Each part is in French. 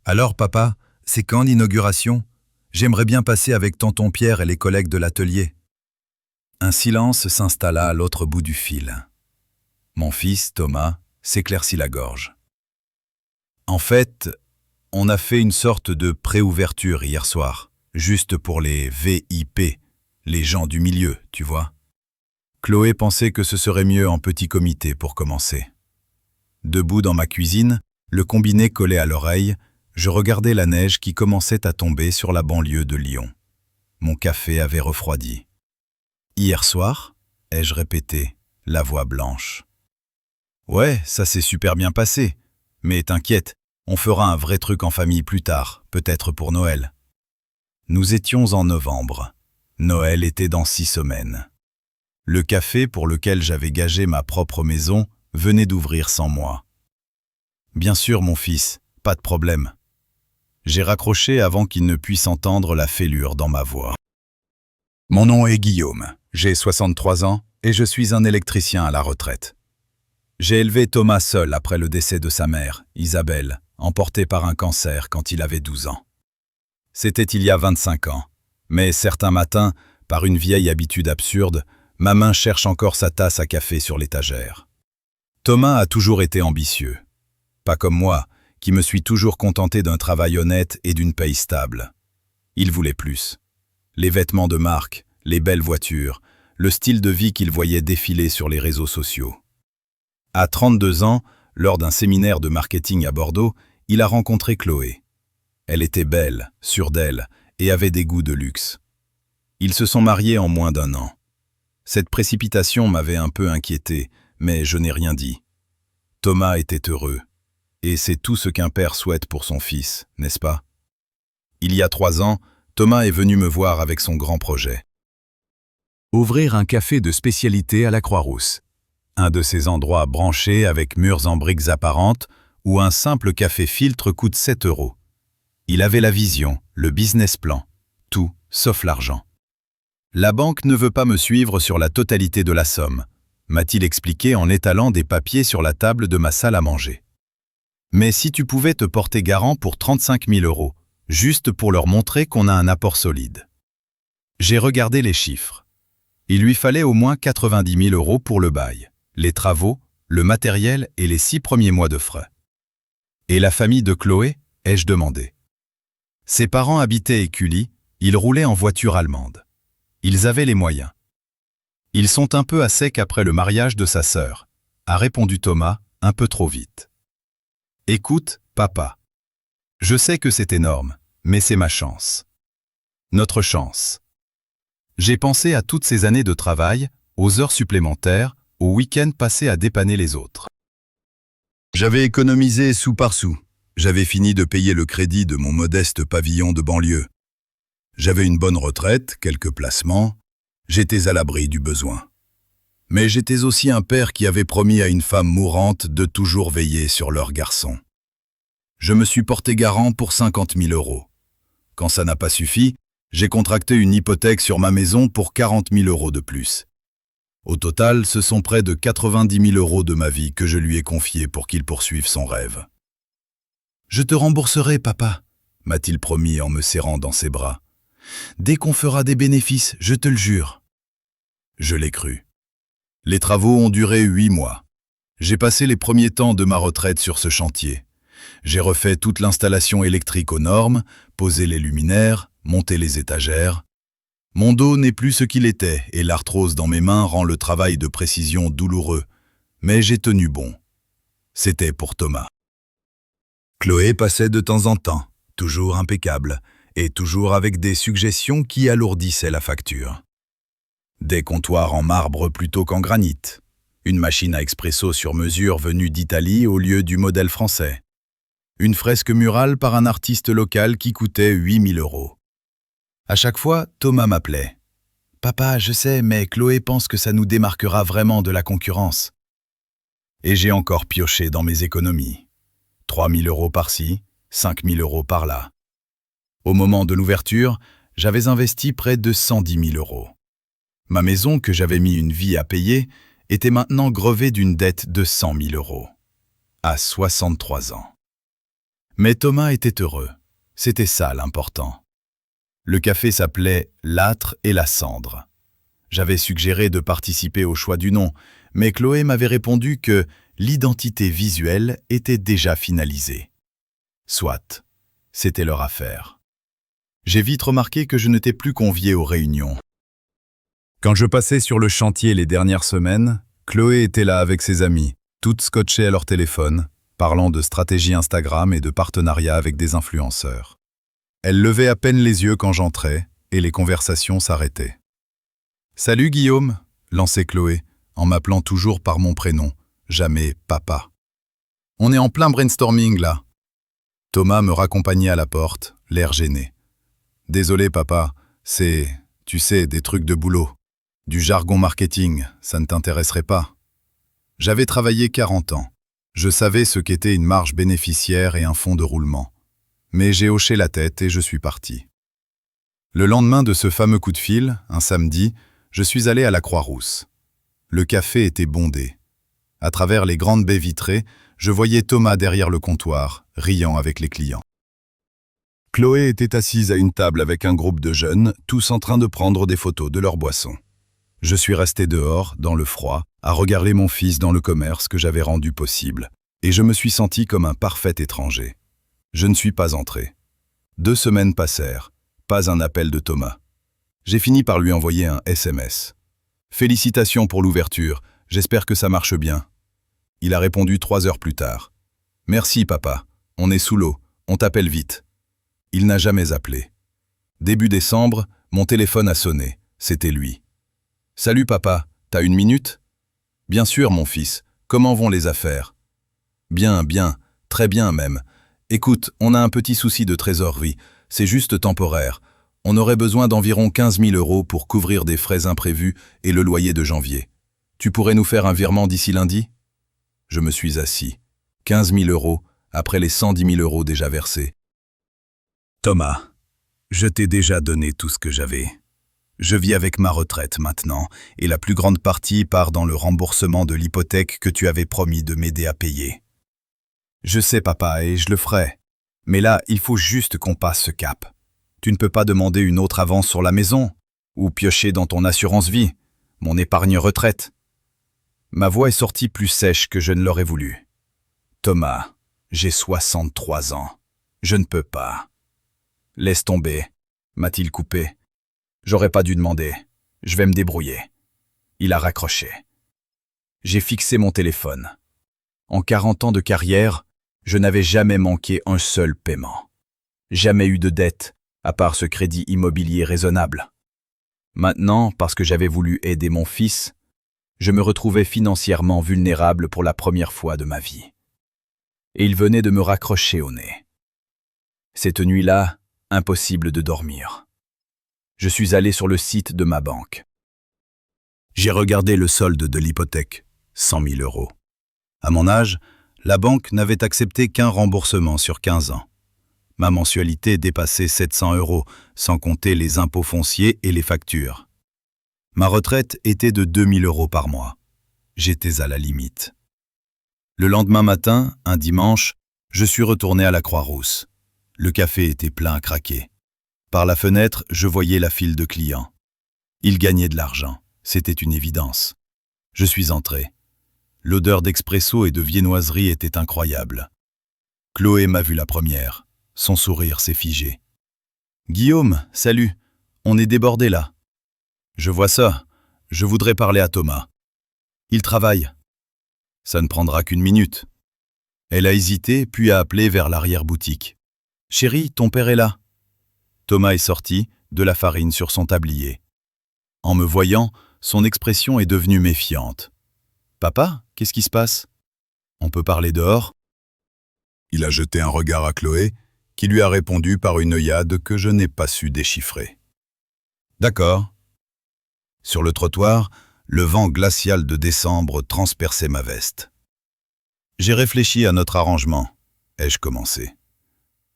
Alors, papa, c'est quand l'inauguration? J'aimerais bien passer avec tonton Pierre et les collègues de l'atelier. Un silence s'installa à l'autre bout du fil. Mon fils, Thomas, s'éclaircit la gorge. En fait, on a fait une sorte de préouverture hier soir, juste pour les VIP, les gens du milieu, tu vois. Chloé pensait que ce serait mieux en petit comité pour commencer. Debout dans ma cuisine, le combiné collé à l'oreille, je regardais la neige qui commençait à tomber sur la banlieue de Lyon. Mon café avait refroidi. Hier soir, ai-je répété, la voix blanche. Ouais, ça s'est super bien passé. Mais t'inquiète, on fera un vrai truc en famille plus tard, peut-être pour Noël. Nous étions en novembre. Noël était dans 6 semaines. Le café pour lequel j'avais gagé ma propre maison venait d'ouvrir sans moi. Bien sûr, mon fils, pas de problème. J'ai raccroché avant qu'il ne puisse entendre la fêlure dans ma voix. Mon nom est Guillaume, j'ai 63 ans et je suis un électricien à la retraite. J'ai élevé Thomas seul après le décès de sa mère, Isabelle, emportée par un cancer quand il avait 12 ans. C'était il y a 25 ans, mais certains matins, par une vieille habitude absurde, ma main cherche encore sa tasse à café sur l'étagère. Thomas a toujours été ambitieux. Pas comme moi, qui me suis toujours contenté d'un travail honnête et d'une paye stable. Il voulait plus. Les vêtements de marque, les belles voitures, le style de vie qu'il voyait défiler sur les réseaux sociaux. À 32 ans, lors d'un séminaire de marketing à Bordeaux, il a rencontré Chloé. Elle était belle, sûre d'elle, et avait des goûts de luxe. Ils se sont mariés en moins d'1 an. Cette précipitation m'avait un peu inquiété, mais je n'ai rien dit. Thomas était heureux. Et c'est tout ce qu'un père souhaite pour son fils, n'est-ce pas? Il y a 3 ans, Thomas est venu me voir avec son grand projet. Ouvrir un café de spécialité à la Croix-Rousse. Un de ces endroits branchés avec murs en briques apparentes où un simple café filtre coûte 7 €. Il avait la vision, le business plan, tout sauf l'argent. La banque ne veut pas me suivre sur la totalité de la somme, m'a-t-il expliqué en étalant des papiers sur la table de ma salle à manger. Mais si tu pouvais te porter garant pour 35 000 €, juste pour leur montrer qu'on a un apport solide. J'ai regardé les chiffres. Il lui fallait au moins 90 000 € pour le bail, les travaux, le matériel et les 6 premiers mois de frais. Et la famille de Chloé, ai-je demandé. Ses parents habitaient Écully, ils roulaient en voiture allemande. Ils avaient les moyens. Ils sont un peu à sec après le mariage de sa sœur, a répondu Thomas, un peu trop vite. Écoute, papa. Je sais que c'est énorme, mais c'est ma chance. Notre chance. J'ai pensé à toutes ces années de travail, aux heures supplémentaires, aux week-ends passés à dépanner les autres. J'avais économisé sou par sou. J'avais fini de payer le crédit de mon modeste pavillon de banlieue. J'avais une bonne retraite, quelques placements. J'étais à l'abri du besoin. Mais j'étais aussi un père qui avait promis à une femme mourante de toujours veiller sur leur garçon. Je me suis porté garant pour 50 000 €. Quand ça n'a pas suffi, j'ai contracté une hypothèque sur ma maison pour 40 000 € de plus. Au total, ce sont près de 90 000 € de ma vie que je lui ai confiés pour qu'il poursuive son rêve. « Je te rembourserai, papa », m'a-t-il promis en me serrant dans ses bras. « Dès qu'on fera des bénéfices, je te le jure. » Je l'ai cru. Les travaux ont duré 8 mois. J'ai passé les premiers temps de ma retraite sur ce chantier. J'ai refait toute l'installation électrique aux normes, posé les luminaires, monté les étagères. Mon dos n'est plus ce qu'il était et l'arthrose dans mes mains rend le travail de précision douloureux. Mais j'ai tenu bon. C'était pour Thomas. Chloé passait de temps en temps, toujours impeccable, et toujours avec des suggestions qui alourdissaient la facture. Des comptoirs en marbre plutôt qu'en granit. Une machine à expresso sur mesure venue d'Italie au lieu du modèle français. Une fresque murale par un artiste local qui coûtait 8 000 €. À chaque fois, Thomas m'appelait. « Papa, je sais, mais Chloé pense que ça nous démarquera vraiment de la concurrence. » Et j'ai encore pioché dans mes économies. 3 000 € par-ci, 5 000 € par-là. Au moment de l'ouverture, j'avais investi près de 110 000 €. Ma maison, que j'avais mis une vie à payer, était maintenant grevée d'une dette de 100 000 €. À 63 ans. Mais Thomas était heureux. C'était ça l'important. Le café s'appelait L'Âtre et la Cendre. J'avais suggéré de participer au choix du nom, mais Chloé m'avait répondu que l'identité visuelle était déjà finalisée. Soit, c'était leur affaire. J'ai vite remarqué que je n'étais plus convié aux réunions. Quand je passais sur le chantier les dernières semaines, Chloé était là avec ses amies, toutes scotchées à leur téléphone, parlant de stratégie Instagram et de partenariat avec des influenceurs. Elle levait à peine les yeux quand j'entrais, et les conversations s'arrêtaient. « Salut Guillaume !» lançait Chloé, en m'appelant toujours par mon prénom, jamais papa. « On est en plein brainstorming là !» Thomas me raccompagnait à la porte, l'air gêné. « Désolé papa, c'est, tu sais, des trucs de boulot. Du jargon marketing, ça ne t'intéresserait pas. » J'avais travaillé 40 ans. Je savais ce qu'était une marge bénéficiaire et un fonds de roulement. Mais j'ai hoché la tête et je suis parti. Le lendemain de ce fameux coup de fil, un samedi, je suis allé à la Croix-Rousse. Le café était bondé. À travers les grandes baies vitrées, je voyais Thomas derrière le comptoir, riant avec les clients. Chloé était assise à une table avec un groupe de jeunes, tous en train de prendre des photos de leurs boissons. Je suis resté dehors, dans le froid, à regarder mon fils dans le commerce que j'avais rendu possible, et je me suis senti comme un parfait étranger. Je ne suis pas entré. 2 semaines passèrent, pas un appel de Thomas. J'ai fini par lui envoyer un SMS. « Félicitations pour l'ouverture, j'espère que ça marche bien. » Il a répondu 3 heures plus tard. « Merci papa, on est sous l'eau, on t'appelle vite. » Il n'a jamais appelé. Début décembre, mon téléphone a sonné, c'était lui. « Salut papa, t'as 1 minute ?»« Bien sûr mon fils, comment vont les affaires ?»« Bien, bien, très bien même. Écoute, on a un petit souci de trésorerie, c'est juste temporaire. On aurait besoin d'environ 15 000 € pour couvrir des frais imprévus et le loyer de janvier. Tu pourrais nous faire un virement d'ici lundi ?» Je me suis assis. 15 000 € après les 110 000 € déjà versés. « Thomas, je t'ai déjà donné tout ce que j'avais. Je vis avec ma retraite maintenant, et la plus grande partie part dans le remboursement de l'hypothèque que tu avais promis de m'aider à payer. Je sais papa, et je le ferai. Mais là, il faut juste qu'on passe ce cap. Tu ne peux pas demander une autre avance sur la maison, ou piocher dans ton assurance vie, mon épargne retraite. » Ma voix est sortie plus sèche que je ne l'aurais voulu. « Thomas, j'ai 63 ans. Je ne peux pas. »« Laisse tomber, » m'a-t-il coupé. « J'aurais pas dû demander. Je vais me débrouiller. » Il a raccroché. J'ai fixé mon téléphone. En 40 ans de carrière, je n'avais jamais manqué un seul paiement. Jamais eu de dette, à part ce crédit immobilier raisonnable. Maintenant, parce que j'avais voulu aider mon fils, je me retrouvais financièrement vulnérable pour la première fois de ma vie. Et il venait de me raccrocher au nez. Cette nuit-là, impossible de dormir. Je suis allé sur le site de ma banque. J'ai regardé le solde de l'hypothèque, 100 000 €. À mon âge, la banque n'avait accepté qu'un remboursement sur 15 ans. Ma mensualité dépassait 700 €, sans compter les impôts fonciers et les factures. Ma retraite était de 2 000 € par mois. J'étais à la limite. Le lendemain matin, un dimanche, je suis retourné à la Croix-Rousse. Le café était plein à craquer. Par la fenêtre, je voyais la file de clients. Ils gagnaient de l'argent, c'était une évidence. Je suis entré. L'odeur d'expresso et de viennoiserie était incroyable. Chloé m'a vu la première. Son sourire s'est figé. « Guillaume, salut, on est débordé là. »« Je vois ça, je voudrais parler à Thomas. »« Il travaille. »« Ça ne prendra qu'1 minute. » Elle a hésité, puis a appelé vers l'arrière-boutique. « Chérie, ton père est là. » Thomas est sorti, de la farine sur son tablier. En me voyant, son expression est devenue méfiante. « Papa, qu'est-ce qui se passe ? On peut parler dehors ?» Il a jeté un regard à Chloé, qui lui a répondu par une œillade que je n'ai pas su déchiffrer. « D'accord. » Sur le trottoir, le vent glacial de décembre transperçait ma veste. « J'ai réfléchi à notre arrangement, » ai-je commencé.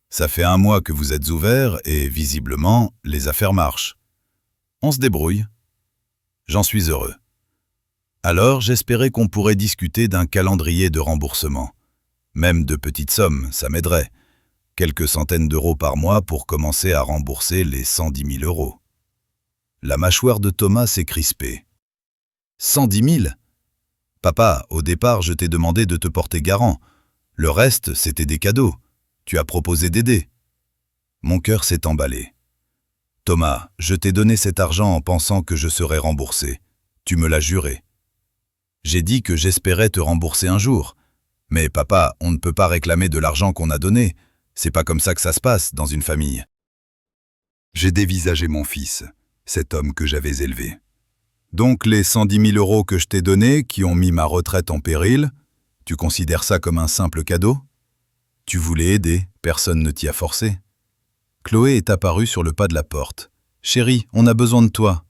« Ça fait 1 mois que vous êtes ouverts et, visiblement, les affaires marchent. On se débrouille. J'en suis heureux. Alors, j'espérais qu'on pourrait discuter d'un calendrier de remboursement. Même de petites sommes, ça m'aiderait. quelques centaines d'euros par mois pour commencer à rembourser les 110 000 euros. La mâchoire de Thomas s'est crispée. 110 000 ? Papa, au départ, je t'ai demandé de te porter garant. Le reste, c'était des cadeaux. Tu as proposé d'aider. Mon cœur s'est emballé. Thomas, je t'ai donné cet argent en pensant que je serais remboursé. Tu me l'as juré. J'ai dit que j'espérais te rembourser un jour. Mais papa, on ne peut pas réclamer de l'argent qu'on a donné. C'est pas comme ça que ça se passe dans une famille. J'ai dévisagé mon fils, cet homme que j'avais élevé. Donc les 110 000 euros que je t'ai donnés, qui ont mis ma retraite en péril, tu considères ça comme un simple cadeau? Tu voulais aider, personne ne t'y a forcé. Chloé est apparue sur le pas de la porte. « Chérie, on a besoin de toi. »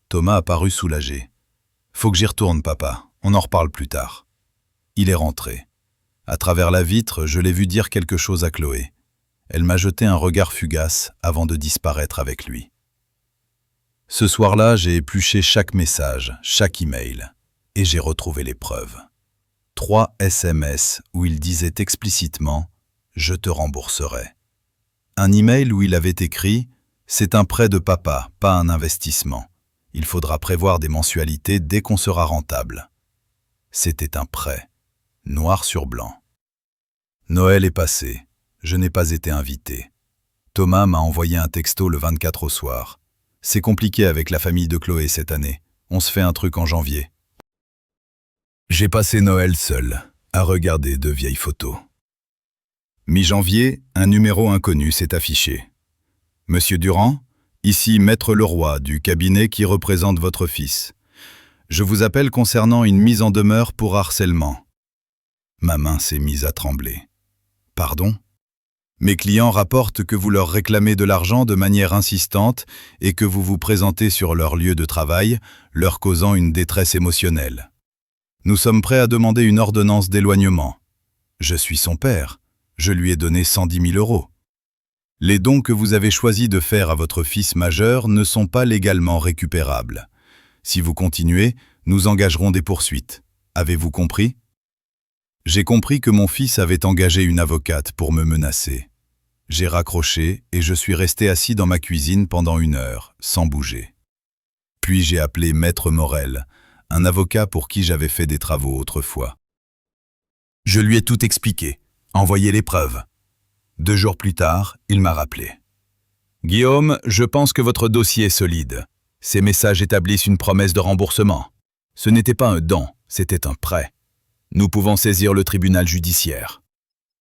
Thomas a paru soulagé. « Faut que j'y retourne, papa. On en reparle plus tard. » Il est rentré. À travers la vitre, je l'ai vu dire quelque chose à Chloé. Elle m'a jeté un regard fugace avant de disparaître avec lui. Ce soir-là, j'ai épluché chaque message, chaque email, et j'ai retrouvé les preuves. 3 SMS où il disait explicitement « Je te rembourserai ». Un email où il avait écrit « C'est un prêt de papa, pas un investissement. Il faudra prévoir des mensualités dès qu'on sera rentable. » C'était un prêt, noir sur blanc. Noël est passé. Je n'ai pas été invité. Thomas m'a envoyé un texto le 24 au soir. « C'est compliqué avec la famille de Chloé cette année. On se fait un truc en janvier. » J'ai passé Noël seul, à regarder de vieilles photos. Mi-janvier, un numéro inconnu s'est affiché. « Monsieur Durand, ici Maître Leroy du cabinet qui représente votre fils. Je vous appelle concernant une mise en demeure pour harcèlement. » Ma main s'est mise à trembler. « Pardon ? Mes clients rapportent que vous leur réclamez de l'argent de manière insistante et que vous vous présentez sur leur lieu de travail, leur causant une détresse émotionnelle. Nous sommes prêts à demander une ordonnance d'éloignement. Je suis son père. Je lui ai donné 110 000 euros. Les dons que vous avez choisi de faire à votre fils majeur ne sont pas légalement récupérables. Si vous continuez, nous engagerons des poursuites. Avez-vous compris ? J'ai compris que mon fils avait engagé une avocate pour me menacer. J'ai raccroché et je suis resté assis dans ma cuisine pendant 1 heure, sans bouger. Puis j'ai appelé Maître Morel, un avocat pour qui j'avais fait des travaux autrefois. Je lui ai tout expliqué, envoyé les preuves. 2 jours plus tard, il m'a rappelé. « Guillaume, je pense que votre dossier est solide. Ces messages établissent une promesse de remboursement. Ce n'était pas un don, c'était un prêt. Nous pouvons saisir le tribunal judiciaire. »«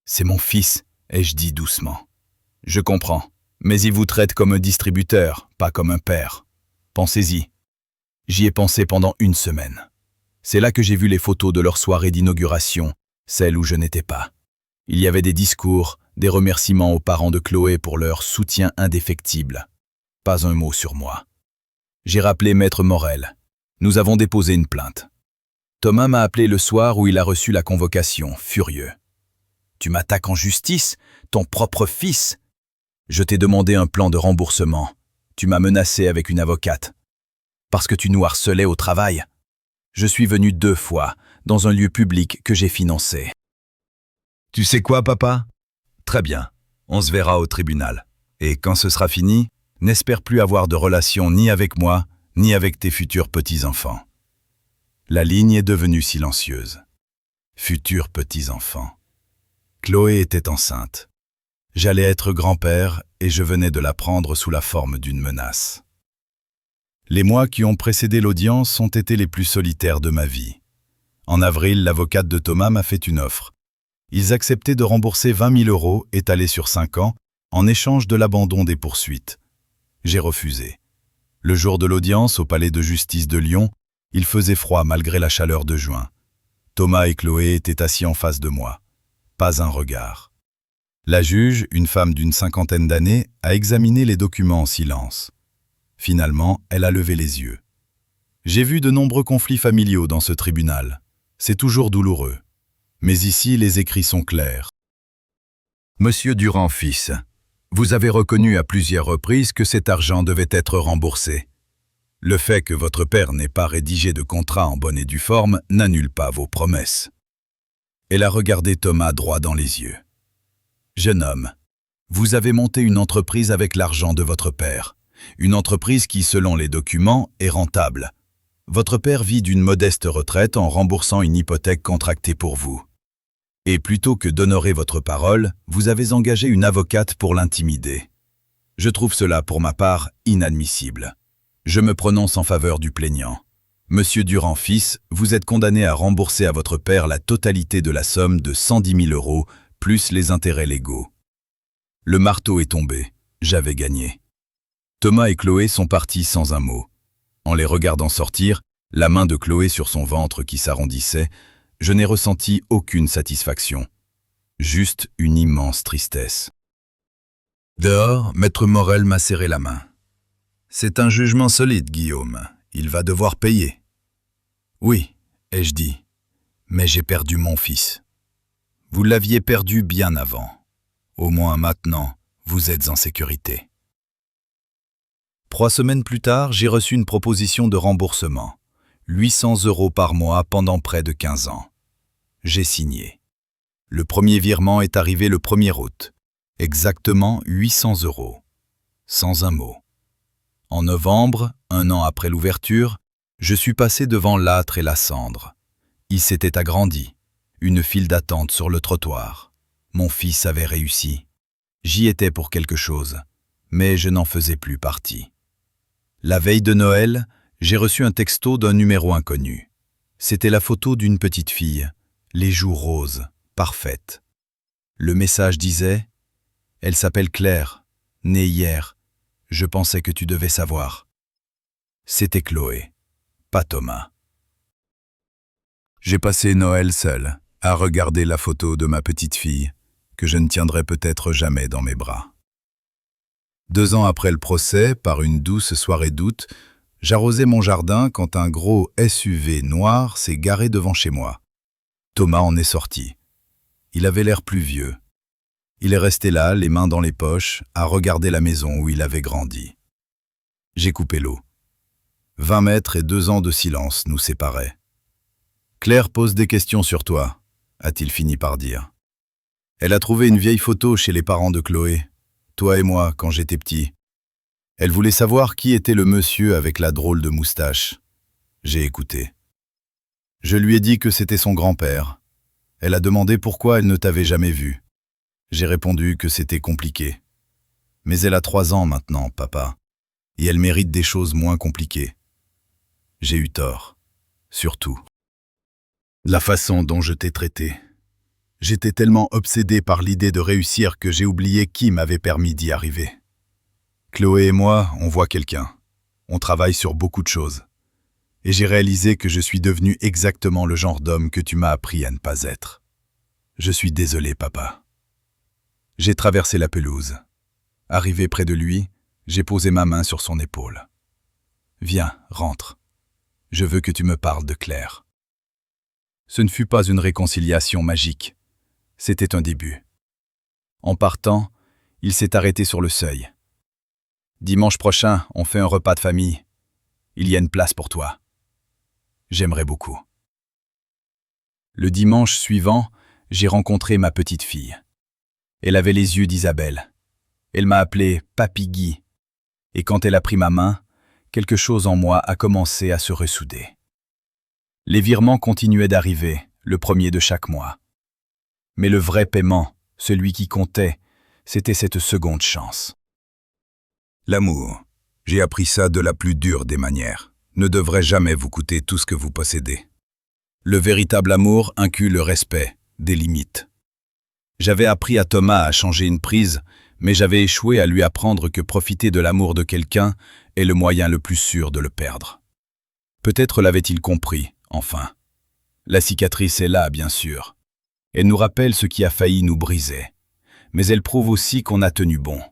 C'est mon fils, » ai-je dit doucement. « Je comprends, mais il vous traite comme un distributeur, pas comme un père. Pensez-y. » J'y ai pensé pendant 1 semaine. C'est là que j'ai vu les photos de leur soirée d'inauguration, celle où je n'étais pas. Il y avait des discours, des remerciements aux parents de Chloé pour leur soutien indéfectible. Pas un mot sur moi. J'ai rappelé Maître Morel. Nous avons déposé une plainte. Thomas m'a appelé le soir où il a reçu la convocation, furieux. « Tu m'attaques en justice, ton propre fils. Je t'ai demandé un plan de remboursement. Tu m'as menacé avec une avocate. Parce que tu nous harcelais au travail. Je suis venu 2 fois, dans un lieu public que j'ai financé. » Tu sais quoi, papa ? Très bien, on se verra au tribunal. Et quand ce sera fini, n'espère plus avoir de relation ni avec moi, ni avec tes futurs petits-enfants. La ligne est devenue silencieuse. Futurs petits-enfants. Chloé était enceinte. J'allais être grand-père et je venais de l'apprendre sous la forme d'une menace. Les mois qui ont précédé l'audience ont été les plus solitaires de ma vie. En avril, l'avocate de Thomas m'a fait une offre. Ils acceptaient de rembourser 20 000 euros étalés sur 5 ans en échange de l'abandon des poursuites. J'ai refusé. Le jour de l'audience au palais de justice de Lyon, il faisait froid malgré la chaleur de juin. Thomas et Chloé étaient assis en face de moi. Pas un regard. La juge, une femme d'une 50aine d'années, a examiné les documents en silence. Finalement, elle a levé les yeux. J'ai vu de nombreux conflits familiaux dans ce tribunal. C'est toujours douloureux. Mais ici, les écrits sont clairs. Monsieur Durand, fils, vous avez reconnu à plusieurs reprises que cet argent devait être remboursé. Le fait que votre père n'ait pas rédigé de contrat en bonne et due forme n'annule pas vos promesses. Elle a regardé Thomas droit dans les yeux. Jeune homme, Vous avez monté une entreprise avec l'argent de votre père. Une entreprise qui, selon les documents, est rentable. Votre père vit d'une modeste retraite en remboursant une hypothèque contractée pour vous. Et plutôt que d'honorer votre parole, vous avez engagé une avocate pour l'intimider. Je trouve cela, pour ma part, inadmissible. Je me prononce en faveur du plaignant. Monsieur Durand fils, vous êtes condamné à rembourser à votre père la totalité de la somme de 110 000 € plus les intérêts légaux. Le marteau est tombé. J'avais gagné. Thomas et Chloé sont partis sans un mot. En les regardant sortir, la main de Chloé sur son ventre qui s'arrondissait, je n'ai ressenti aucune satisfaction. Juste une immense tristesse. Dehors, Maître Morel m'a serré la main. « C'est un jugement solide, Guillaume. Il va devoir payer. » « Oui, ai-je dit, mais j'ai perdu mon fils. Vous l'aviez perdu bien avant. Au moins maintenant, vous êtes en sécurité. » 3 semaines plus tard, j'ai reçu une proposition de remboursement. 800 € par mois pendant près de 15 ans. J'ai signé. Le premier virement est arrivé le 1er août. Exactement 800 €. Sans un mot. En novembre, 1 an après l'ouverture, je suis passé devant l'âtre et la cendre. Il s'était agrandi. Une file d'attente sur le trottoir. Mon fils avait réussi. J'y étais pour quelque chose, mais je n'en faisais plus partie. La veille de Noël, j'ai reçu un texto d'un numéro inconnu. C'était la photo d'une petite fille, les joues roses, parfaites. Le message disait « Elle s'appelle Claire, née hier. Je pensais que tu devais savoir. » C'était Chloé, pas Thomas. J'ai passé Noël seul, à regarder la photo de ma petite fille, que je ne tiendrai peut-être jamais dans mes bras. 2 ans après le procès, par une douce soirée d'août, j'arrosais mon jardin quand un gros SUV noir s'est garé devant chez moi. Thomas en est sorti. Il avait l'air plus vieux. Il est resté là, les mains dans les poches, à regarder la maison où il avait grandi. J'ai coupé l'eau. 20 mètres et 2 ans de silence nous séparaient. « Claire pose des questions sur toi », a-t-il fini par dire. Elle a trouvé une vieille photo chez les parents de Chloé, toi et moi, quand j'étais petit. Elle voulait savoir qui était le monsieur avec la drôle de moustache. J'ai écouté. Je lui ai dit que c'était son grand-père. Elle a demandé pourquoi elle ne t'avait jamais vu. J'ai répondu que c'était compliqué. Mais elle a 3 ans maintenant, papa, et elle mérite des choses moins compliquées. J'ai eu tort, surtout. La façon dont je t'ai traité. J'étais tellement obsédé par l'idée de réussir que j'ai oublié qui m'avait permis d'y arriver. Chloé et moi, on voit quelqu'un. On travaille sur beaucoup de choses. Et j'ai réalisé que je suis devenu exactement le genre d'homme que tu m'as appris à ne pas être. Je suis désolé, papa. J'ai traversé la pelouse. Arrivé près de lui, j'ai posé ma main sur son épaule. « Viens, rentre. Je veux que tu me parles de Claire. » Ce ne fut pas une réconciliation magique. C'était un début. En partant, il s'est arrêté sur le seuil. « Dimanche prochain, on fait un repas de famille. Il y a une place pour toi. J'aimerais beaucoup. » Le dimanche suivant, j'ai rencontré ma petite fille. Elle avait les yeux d'Isabelle. Elle m'a appelé « Papy Guy ». Et quand elle a pris ma main, quelque chose en moi a commencé à se ressouder. Les virements continuaient d'arriver, le 1er de chaque mois. Mais le vrai paiement, celui qui comptait, c'était cette seconde chance. L'amour, j'ai appris ça de la plus dure des manières, ne devrait jamais vous coûter tout ce que vous possédez. Le véritable amour inclut le respect, des limites. J'avais appris à Thomas à changer une prise, mais j'avais échoué à lui apprendre que profiter de l'amour de quelqu'un est le moyen le plus sûr de le perdre. Peut-être l'avait-il compris, enfin. La cicatrice est là, bien sûr. Elle nous rappelle ce qui a failli nous briser. Mais elle prouve aussi qu'on a tenu bon.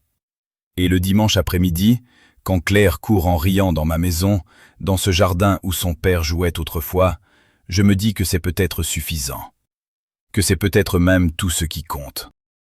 Et le dimanche après-midi, quand Claire court en riant dans ma maison, dans ce jardin où son père jouait autrefois, je me dis que c'est peut-être suffisant. Que c'est peut-être même tout ce qui compte.